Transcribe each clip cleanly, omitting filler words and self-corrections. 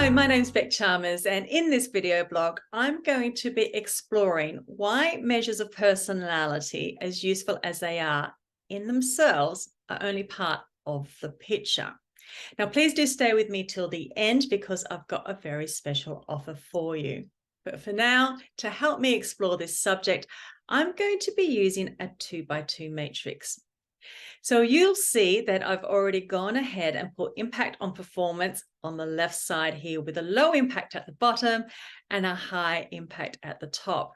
Hi, my name's Beck Chalmers, and in this video blog, I'm going to be exploring why measures of personality, as useful as they are in themselves, are only part of the picture. Now, please do stay with me till the end because I've got a very special offer for you. But for now, to help me explore this subject, I'm going to be using a 2x2 matrix. So you'll see that I've already gone ahead and put impact on performance on the left side here with a low impact at the bottom and a high impact at the top.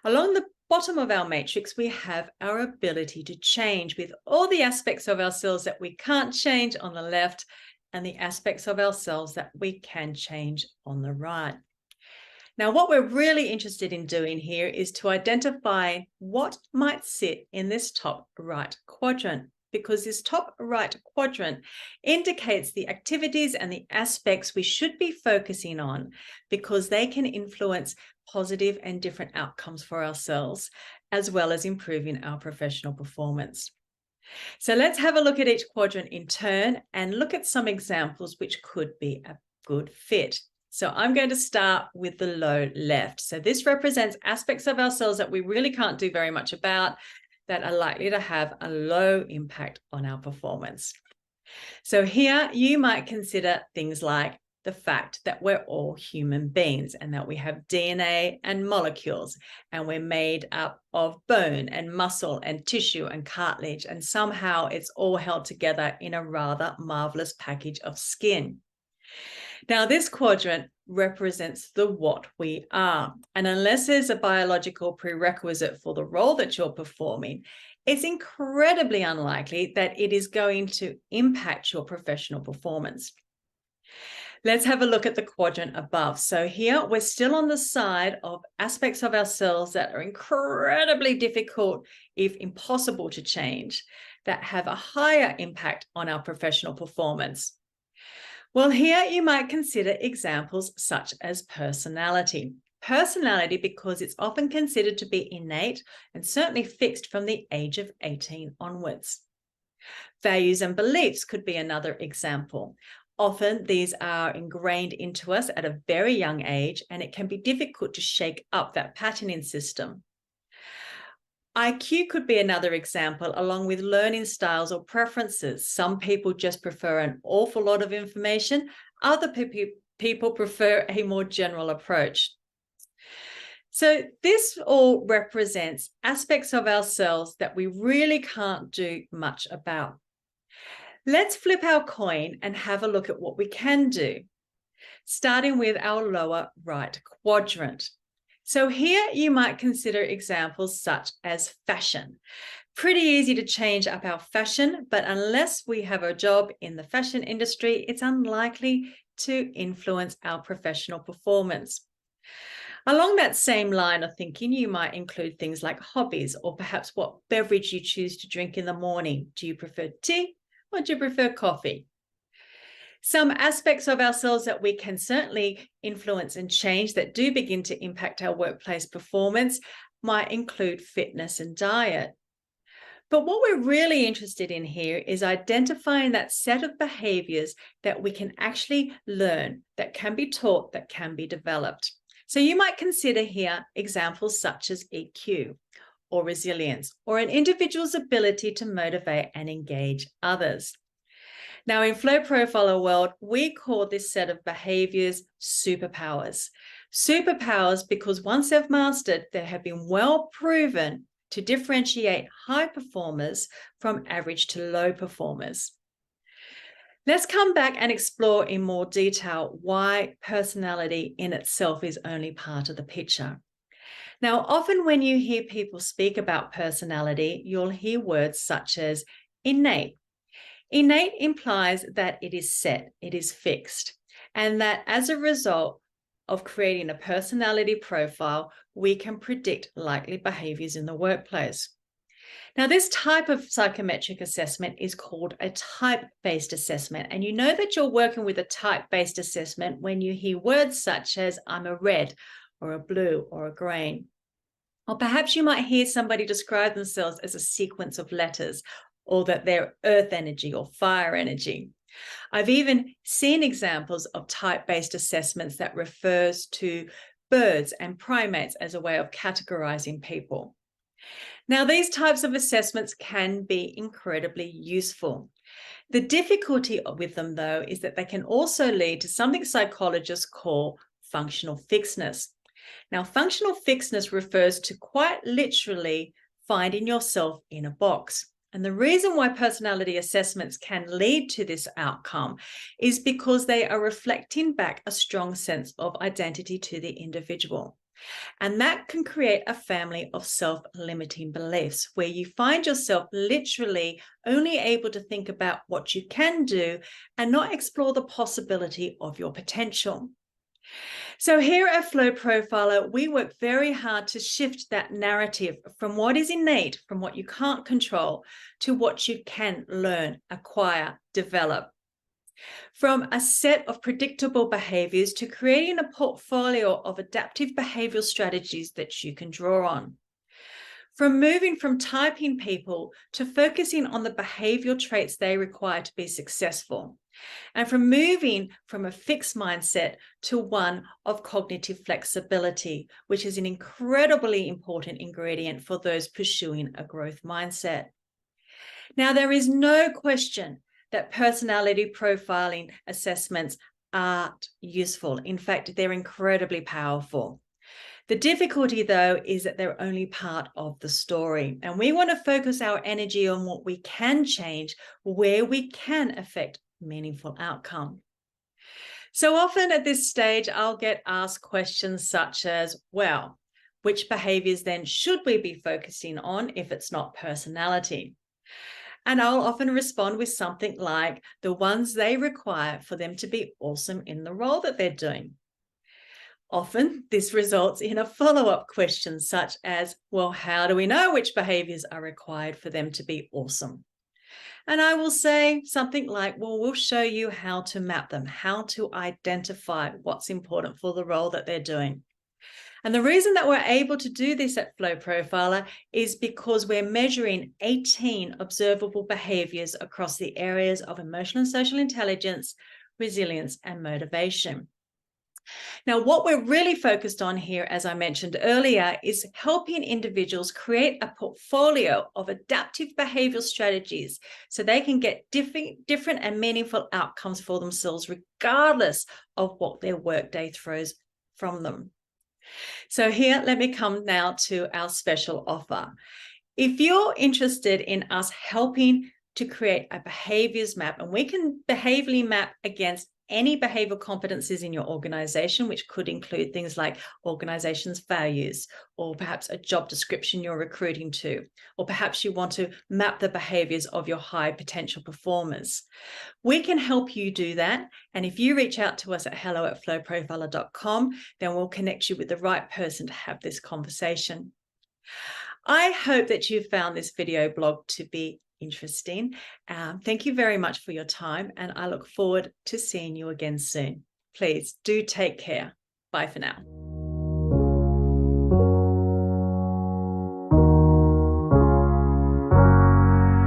Along the bottom of our matrix, we have our ability to change with all the aspects of ourselves that we can't change on the left and the aspects of ourselves that we can change on the right. Now, what we're really interested in doing here is to identify what might sit in this top right quadrant, because this top right quadrant indicates the activities and the aspects we should be focusing on, because they can influence positive and different outcomes for ourselves, as well as improving our professional performance. So let's have a look at each quadrant in turn and look at some examples which could be a good fit. So I'm going to start with the low left. So this represents aspects of ourselves that we really can't do very much about, that are likely to have a low impact on our performance. So here you might consider things like the fact that we're all human beings and that we have DNA and molecules, and we're made up of bone and muscle and tissue and cartilage, and somehow it's all held together in a rather marvelous package of skin. Now, this quadrant represents the what we are. And unless there's a biological prerequisite for the role that you're performing, it's incredibly unlikely that it is going to impact your professional performance. Let's have a look at the quadrant above. So here we're still on the side of aspects of ourselves that are incredibly difficult, if impossible to change, that have a higher impact on our professional performance. Well, here you might consider examples such as personality. Personality, because it's often considered to be innate and certainly fixed from the age of 18 onwards. Values and beliefs could be another example. Often these are ingrained into us at a very young age, and it can be difficult to shake up that patterning system. IQ could be another example, along with learning styles or preferences. Some people just prefer an awful lot of information. Other people prefer a more general approach. So this all represents aspects of ourselves that we really can't do much about. Let's flip our coin and have a look at what we can do, starting with our lower right quadrant. So here you might consider examples such as fashion. Pretty easy to change up our fashion, but unless we have a job in the fashion industry, it's unlikely to influence our professional performance. Along that same line of thinking, you might include things like hobbies, or perhaps what beverage you choose to drink in the morning. Do you prefer tea or do you prefer coffee? Some aspects of ourselves that we can certainly influence and change that do begin to impact our workplace performance might include fitness and diet. But what we're really interested in here is identifying that set of behaviors that we can actually learn, that can be taught, that can be developed. So you might consider here examples such as EQ or resilience, or an individual's ability to motivate and engage others. Now, in flowprofiler world, we call this set of behaviors superpowers. Superpowers because once they've mastered, they have been well proven to differentiate high performers from average to low performers. Let's come back and explore in more detail why personality in itself is only part of the picture. Now, often when you hear people speak about personality, you'll hear words such as innate. Innate implies that it is set, it is fixed, and that as a result of creating a personality profile, we can predict likely behaviors in the workplace. Now, this type of psychometric assessment is called a type-based assessment, and you know that you're working with a type-based assessment when you hear words such as I'm a red or a blue or a green. Or perhaps you might hear somebody describe themselves as a sequence of letters, or that they're earth energy or fire energy. I've even seen examples of type-based assessments that refers to birds and primates as a way of categorizing people. Now, these types of assessments can be incredibly useful. The difficulty with them, though, is that they can also lead to something psychologists call functional fixedness. Now, functional fixedness refers to quite literally finding yourself in a box. And the reason why personality assessments can lead to this outcome is because they are reflecting back a strong sense of identity to the individual. And that can create a family of self-limiting beliefs where you find yourself literally only able to think about what you can do and not explore the possibility of your potential. So here at Flow Profiler, we work very hard to shift that narrative from what is innate, from what you can't control, to what you can learn, acquire, develop. From a set of predictable behaviors to creating a portfolio of adaptive behavioral strategies that you can draw on. From moving from typing people to focusing on the behavioral traits they require to be successful. And from moving from a fixed mindset to one of cognitive flexibility, which is an incredibly important ingredient for those pursuing a growth mindset. Now, there is no question that personality profiling assessments are useful. In fact, they're incredibly powerful. The difficulty, though, is that they're only part of the story. And we want to focus our energy on what we can change, where we can affect meaningful outcome. So often at this stage, I'll get asked questions such as, well, which behaviors then should we be focusing on if it's not personality? And I'll often respond with something like the ones they require for them to be awesome in the role that they're doing. Often this results in a follow-up question such as, well, how do we know which behaviors are required for them to be awesome? And I will say something like, well, we'll show you how to map them, how to identify what's important for the role that they're doing. And the reason that we're able to do this at Flow Profiler is because we're measuring 18 observable behaviors across the areas of emotional and social intelligence, resilience, and motivation. Now, what we're really focused on here, as I mentioned earlier, is helping individuals create a portfolio of adaptive behavioral strategies so they can get different and meaningful outcomes for themselves, regardless of what their workday throws from them. So here, let me come now to our special offer. If you're interested in us helping to create a behaviors map, and we can behaviorally map against any behavioral competencies in your organization, which could include things like organization's values, or perhaps a job description you're recruiting to, or perhaps you want to map the behaviors of your high potential performers. We can help you do that. And if you reach out to us at hello@flowprofiler.com, then we'll connect you with the right person to have this conversation. I hope that you found this video blog to be interesting. Thank you very much for your time, and I look forward to seeing you again soon. Please do take care. Bye for now.